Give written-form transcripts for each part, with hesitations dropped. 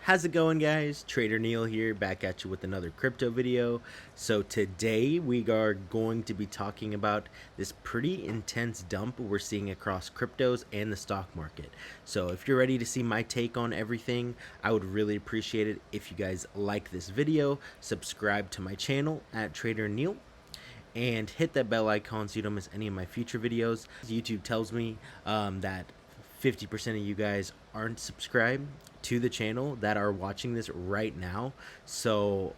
How's it going, guys? Trader Neil here, back at you with another crypto video. So today we are going to be talking about this pretty intense dump we're seeing across cryptos and the stock market. So if you're ready to see my take on everything, I would really appreciate it if you guys like this video, subscribe to my channel at Trader Neil, and hit that bell icon so you don't miss any of my future videos. YouTube tells me that 50% of you guys aren't subscribed to the channel that are watching this right now. So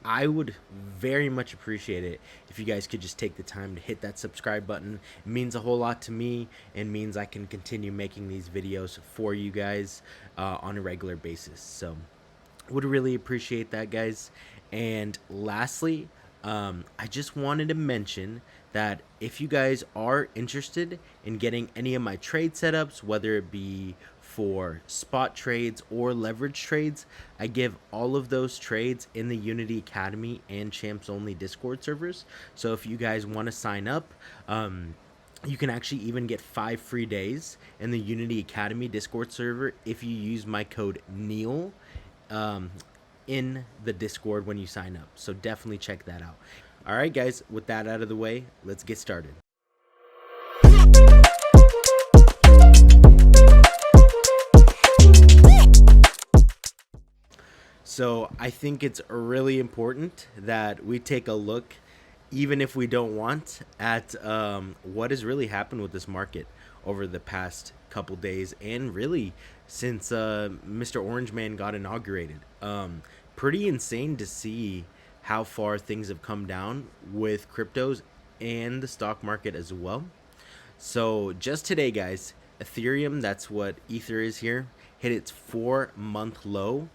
I would very much appreciate it if you guys could just take the time to hit that subscribe button. It means a whole lot to me and means I can continue making these videos for you guys on a regular basis. So would really appreciate that, guys. And lastly, I just wanted to mention that if you guys are interested in getting any of my trade setups, whether it be for spot trades or leverage trades, I give all of those trades in the Unity Academy and Champs Only Discord servers. So if you guys want to sign up, you can actually even get 5 free days in the Unity Academy Discord server if you use my code NEIL in the Discord when you sign up. So definitely check that out. All right, guys, with that out of the way, let's get started. So I think it's really important that we take a look, even if we don't want, at what has really happened with this market over the past couple days and really since Mr. Orange Man got inaugurated. Pretty insane to see how far things have come down with cryptos and the stock market as well. So just today, guys, Ethereum, that's what Ether is here, hit its 4-month low,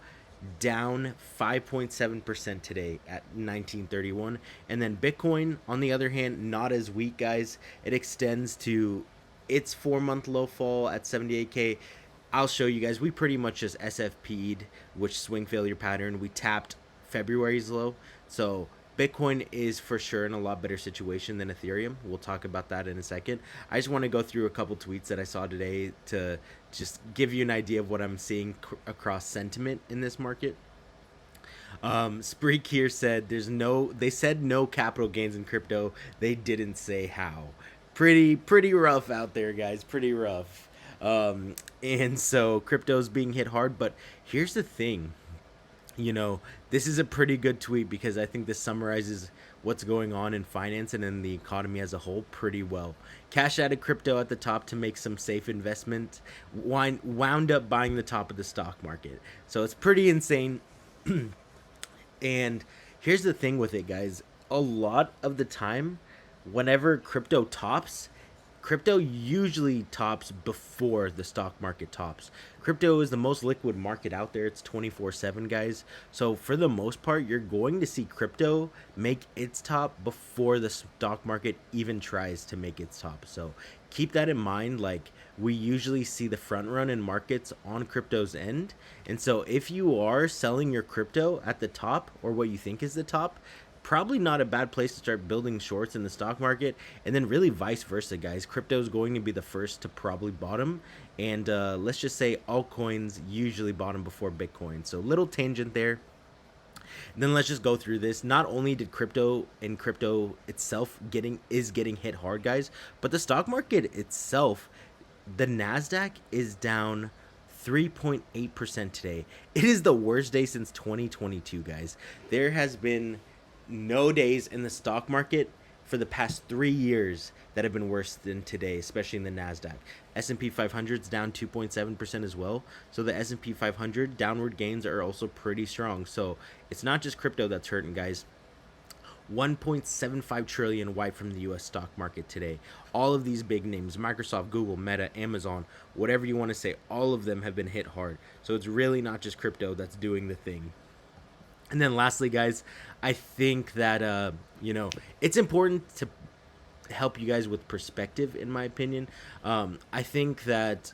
down 5.7% today at 1931. And then Bitcoin, on the other hand, not as weak, guys. It extends to its 4-month low fall at 78K. I'll show you guys. We pretty much just SFP'd, which swing failure pattern. We tapped February's low. So Bitcoin is for sure in a lot better situation than Ethereum. We'll talk about that in a second. I just want to go through a couple tweets that I saw today to just give you an idea of what I'm seeing across sentiment in this market. Spreek here said they said no capital gains in crypto. They didn't say how. Pretty rough out there, guys. Pretty rough. And so crypto's being hit hard. But here's the thing. This is a pretty good tweet because I think this summarizes what's going on in finance and in the economy as a whole pretty well. Cash out of crypto at the top to make some safe investment. Wound up buying the top of the stock market. So it's pretty insane. And here's the thing with it, guys. A lot of the time, whenever crypto tops, crypto usually tops before the stock market tops. Crypto is the most liquid market out there. It's 24/7, guys. So for the most part, you're going to see crypto make its top before the stock market even tries to make its top. So keep that in mind. Like, we usually see the front run in markets on crypto's end. And so if you are selling your crypto at the top, or what you think is the top, probably not a bad place to start building shorts in the stock market. And then really vice versa, guys. Crypto is going to be the first to probably bottom. And let's just say altcoins usually bottom before Bitcoin. So little tangent there. And then let's just go through this. Not only did crypto itself getting hit hard, guys, but the stock market itself, the NASDAQ is down 3.8% today. It is the worst day since 2022, guys. There has been no days in the stock market for the past 3 years that have been worse than today, especially in the NASDAQ. S&P 500 is down 2.7% as well. So the S&P 500 downward gains are also pretty strong. So it's not just crypto that's hurting, guys. 1.75 trillion wiped from the US stock market today. All of these big names, Microsoft, Google, Meta, Amazon, whatever you want to say, all of them have been hit hard. So it's really not just crypto that's doing the thing. And then lastly, guys, I think that, it's important to help you guys with perspective, in my opinion. I think that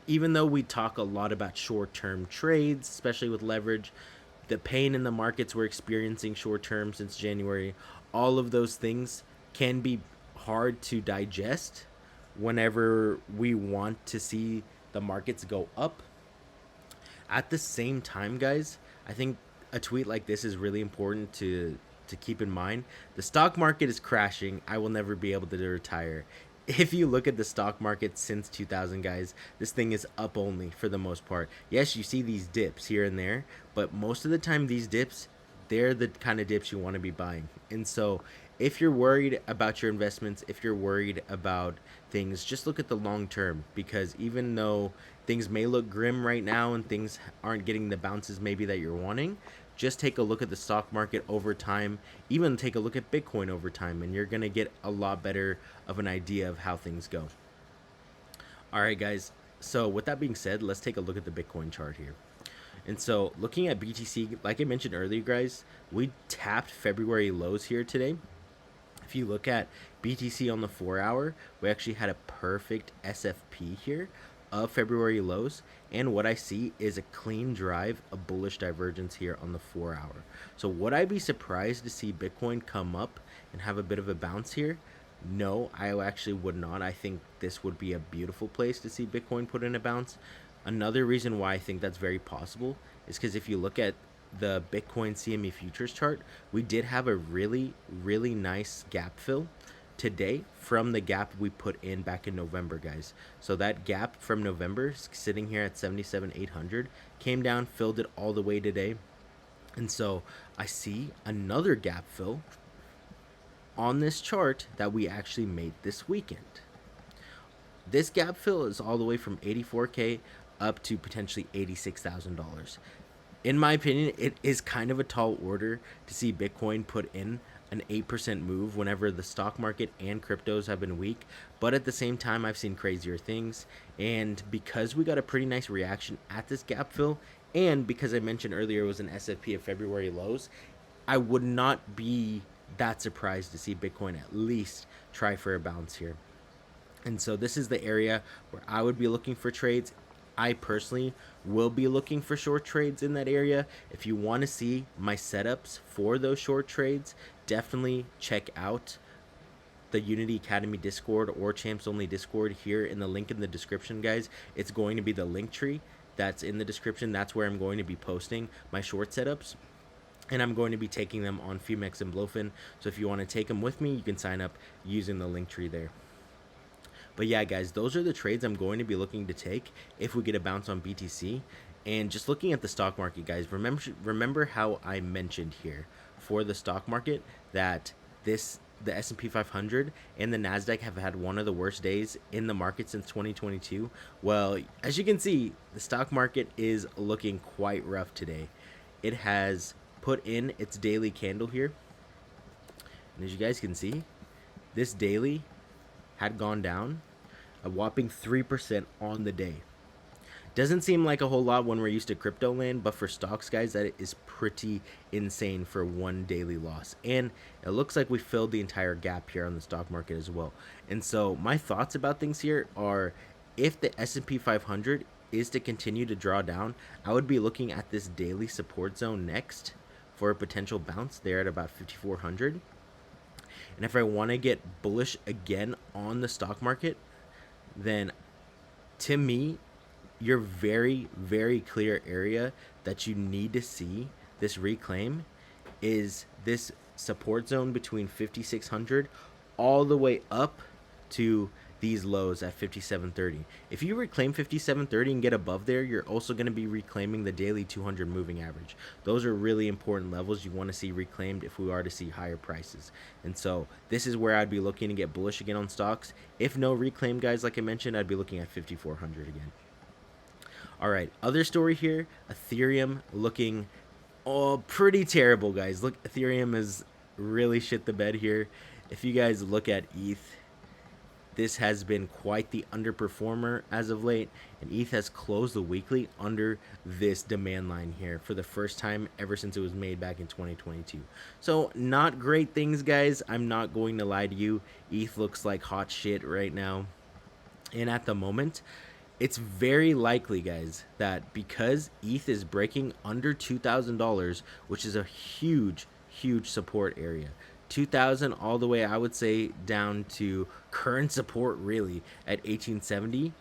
even though we talk a lot about short-term trades, especially with leverage, the pain in the markets we're experiencing short-term since January, all of those things can be hard to digest whenever we want to see the markets go up. At the same time, guys, I think a tweet like this is really important to keep in mind. The stock market is crashing. I will never be able to retire. If you look at the stock market since 2000, guys, this thing is up only for the most part. Yes, you see these dips here and there, but most of the time these dips, they're the kind of dips you want to be buying. And so if you're worried about your investments, if you're worried about things, just look at the long term, because even though things may look grim right now and things aren't getting the bounces maybe that you're wanting, just take a look at the stock market over time, even take a look at Bitcoin over time, and you're going to get a lot better of an idea of how things go. All right, guys. So with that being said, let's take a look at the Bitcoin chart here. And so looking at BTC, like I mentioned earlier, guys, we tapped February lows here today. If you look at BTC on the 4-hour, we actually had a perfect SFP here of February lows. And what I see is a clean drive, a bullish divergence here on the 4-hour. So would I be surprised to see Bitcoin come up and have a bit of a bounce here? No, I actually would not. I think this would be a beautiful place to see Bitcoin put in a bounce. Another reason why I think that's very possible is because if you look at the Bitcoin CME futures chart, we did have a really, really nice gap fill today from the gap we put in back in November, guys. So that gap from November, sitting here at 77,800, came down, filled it all the way today. And so I see another gap fill on this chart that we actually made this weekend. This gap fill is all the way from 84K up to potentially $86,000. In my opinion, it is kind of a tall order to see Bitcoin put in an 8% move whenever the stock market and cryptos have been weak. But at the same time, I've seen crazier things. And because we got a pretty nice reaction at this gap fill, and because I mentioned earlier it was an SFP of February lows, I would not be that surprised to see Bitcoin at least try for a bounce here. And so this is the area where I would be looking for trades. I personally will be looking for short trades in that area. If you want to see my setups for those short trades, definitely check out the Unity Academy Discord or Champs Only Discord here in the link in the description, guys. It's going to be the link tree that's in the description. That's where I'm going to be posting my short setups. And I'm going to be taking them on Fumex and Blowfin. So if you want to take them with me, you can sign up using the link tree there. But yeah, guys, those are the trades I'm going to be looking to take if we get a bounce on BTC. And just looking at the stock market, guys, remember how I mentioned here for the stock market that the S&P 500 and the Nasdaq have had one of the worst days in the market since 2022. Well, as you can see, the stock market is looking quite rough today. It has put in its daily candle here, and as you guys can see, this daily had gone down a whopping 3% on the day. Doesn't seem like a whole lot when we're used to crypto land, but for stocks, guys, that is pretty insane for one daily loss. And it looks like we filled the entire gap here on the stock market as well. And so my thoughts about things here are, if the S&P 500 is to continue to draw down, I would be looking at this daily support zone next for a potential bounce there at about 5,400. And if I want to get bullish again on the stock market, then to me, your very, very clear area that you need to see this reclaim is this support zone between 5,600 all the way up to these lows at 5730. If you reclaim 5730 and get above there, you're also going to be reclaiming the daily 200 moving average. Those are really important levels you want to see reclaimed if we are to see higher prices. And so this is where I'd be looking to get bullish again on stocks. If no reclaim, guys, like I mentioned, I'd be looking at 5400 again. All right, other story here, Ethereum looking pretty terrible, guys. Look, Ethereum is really shit the bed here. If you guys look at ETH, this has been quite the underperformer as of late, and ETH has closed the weekly under this demand line here for the first time ever since it was made back in 2022. So not great things, guys. I'm not going to lie to you. ETH looks like hot shit right now. And at the moment, it's very likely, guys, that because ETH is breaking under $2,000, which is a huge, huge support area, 2,000 all the way, I would say, down to current support really at 1870,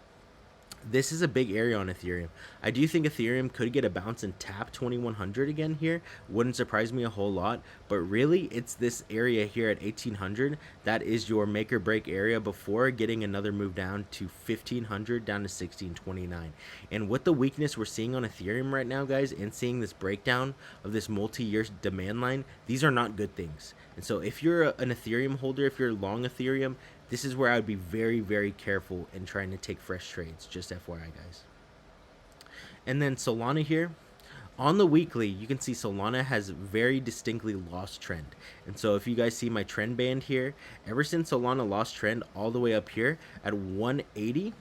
this is a big area on Ethereum. I do think Ethereum could get a bounce and tap 2100 again here. Wouldn't surprise me a whole lot, but really it's this area here at 1800 that is your make or break area before getting another move down to 1500 down to 1629. And with the weakness we're seeing on Ethereum right now, guys, and seeing this breakdown of this multi-year demand line, these are not good things. And so if you're an Ethereum holder, if you're long Ethereum, this is where I would be very, very careful in trying to take fresh trades. Just FYI, guys. And then Solana here. On the weekly, you can see Solana has very distinctly lost trend. And so if you guys see my trend band here, ever since Solana lost trend all the way up here at 180,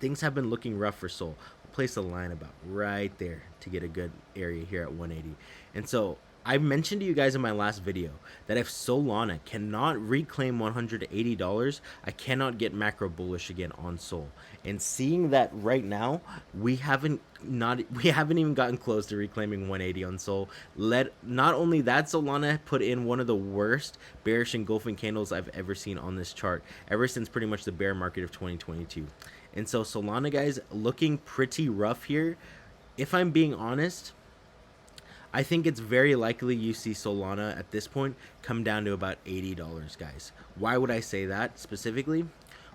things have been looking rough for Sol. We'll place a line about right there to get a good area here at 180. And so I mentioned to you guys in my last video that if Solana cannot reclaim $180, I cannot get macro bullish again on Sol. And seeing that right now, we haven't even gotten close to reclaiming 180 on Sol. Not only that, Solana put in one of the worst bearish engulfing candles I've ever seen on this chart, ever since pretty much the bear market of 2022. And so Solana, guys, looking pretty rough here. If I'm being honest, I think it's very likely you see Solana at this point come down to about $80, guys. Why would I say that specifically?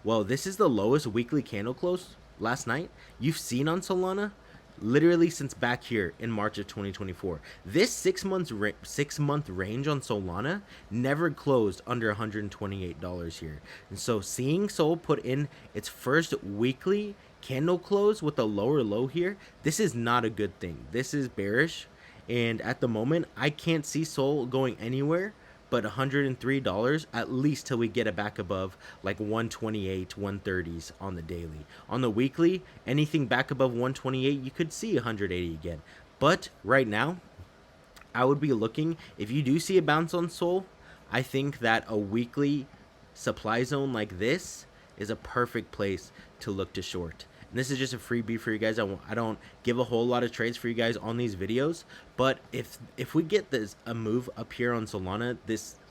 Well, this is the lowest weekly candle close last night you've seen on Solana literally since back here in March of 2024. This 6 month range on Solana never closed under $128 here. And so seeing Sol put in its first weekly candle close with a lower low here, this is not a good thing. This is bearish. And at the moment, I can't see Sol going anywhere but $103 at least till we get it back above like 128, 130s on the daily. On the weekly, anything back above 128, you could see 180 again. But right now, I would be looking, if you do see a bounce on Sol, I think that a weekly supply zone like this is a perfect place to look to short. And this is just a freebie for you guys. I don't give a whole lot of trades for you guys on these videos, but if we get a move up here on Solana,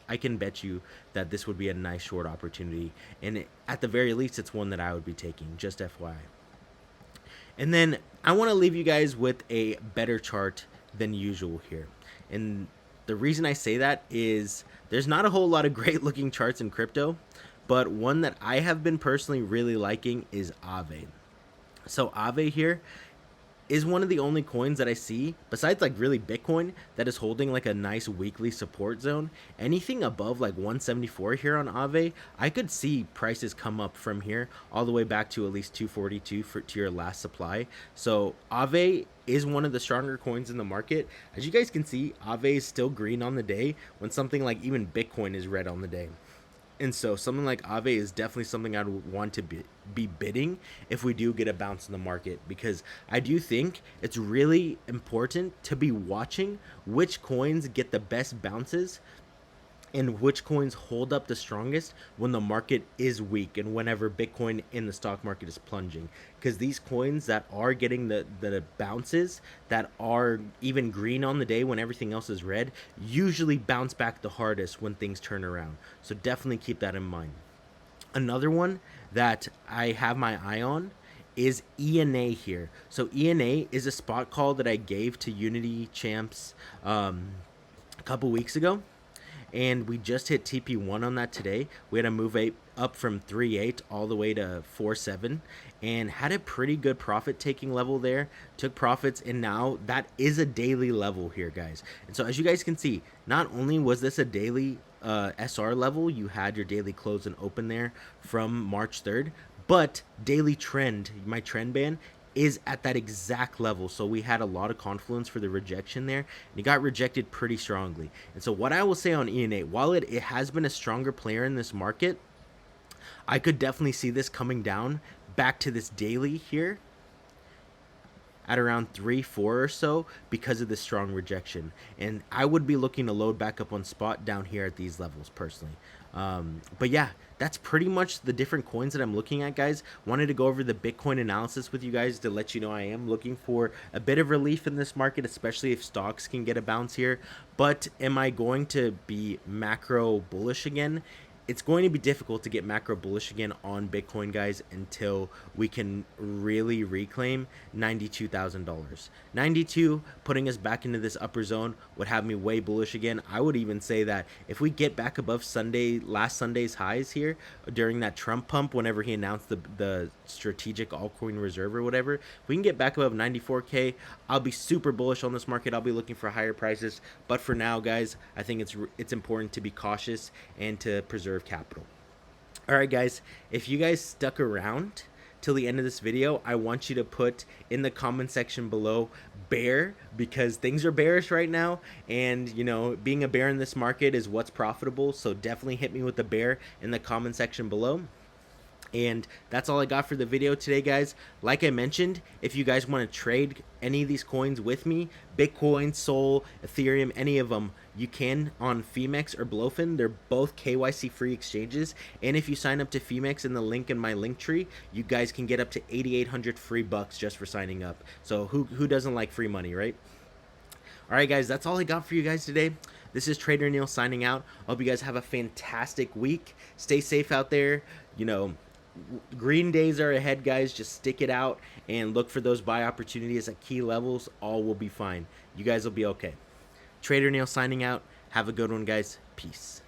I can bet you that this would be a nice short opportunity, and at the very least, it's one that I would be taking. Just FYI. And then I want to leave you guys with a better chart than usual here, and the reason I say that is there's not a whole lot of great looking charts in crypto, but one that I have been personally really liking is Aave. So Aave here is one of the only coins that I see, besides like really Bitcoin, that is holding like a nice weekly support zone. Anything above like 174 here on Aave, I could see prices come up from here all the way back to at least 242 to your last supply. So Aave is one of the stronger coins in the market. As you guys can see, Aave is still green on the day when something like even Bitcoin is red on the day. And so something like Aave is definitely something I would want to be bidding if we do get a bounce in the market, because I do think it's really important to be watching which coins get the best bounces and which coins hold up the strongest when the market is weak and whenever Bitcoin in the stock market is plunging. Because these coins that are getting the bounces that are even green on the day when everything else is red usually bounce back the hardest when things turn around. So definitely keep that in mind. Another one that I have my eye on is ENA here. So ENA is a spot call that I gave to Unity Champs a couple weeks ago. And we just hit TP1 on that today. We had a move up from 3.8 all the way to 4.7 and had a pretty good profit taking level there. Took profits, and now that is a daily level here, guys. And so as you guys can see, not only was this a daily SR level, you had your daily close and open there from March 3rd, but daily trend, my trend band, is at that exact level. So we had a lot of confluence for the rejection there, and it got rejected pretty strongly. And so what I will say on ENA, while it has been a stronger player in this market, I could definitely see this coming down back to this daily here at around 3-4 or so because of the strong rejection. And I would be looking to load back up on spot down here at these levels personally. But yeah, that's pretty much the different coins that I'm looking at, guys. Wanted to go over the Bitcoin analysis with you guys to let you know I am looking for a bit of relief in this market, especially if stocks can get a bounce here. But am I going to be macro bullish again? it's going to be difficult to get macro bullish again on Bitcoin, guys, until we can really reclaim $92,000. 92, putting us back into this upper zone, would have me way bullish again. I would even say that if we get back above last Sunday's highs here during that Trump pump, whenever he announced the strategic altcoin reserve or whatever, if we can get back above 94K, I'll be super bullish on this market. I'll be looking for higher prices. But for now, guys, I think it's important to be cautious and to preserve capital. All right, guys, if you guys stuck around till the end of this video, I want you to put in the comment section below bear, because things are bearish right now, and you know, being a bear in this market is what's profitable. So definitely hit me with the bear in the comment section below. And that's all I got for the video today, guys. Like I mentioned, if you guys want to trade any of these coins with me, Bitcoin, Sol, Ethereum, any of them, you can on Femex or Blofin. They're both KYC free exchanges. And if you sign up to Femex in the link in my link tree, you guys can get up to 8,800 free bucks just for signing up. So who doesn't like free money, right? All right, guys, that's all I got for you guys today. This is Trader Neil signing out. I hope you guys have a fantastic week. Stay safe out there. You know, green days are ahead, guys. Just stick it out and look for those buy opportunities at key levels. All will be fine. You guys will be okay. Trader Neil signing out. Have a good one, guys. Peace.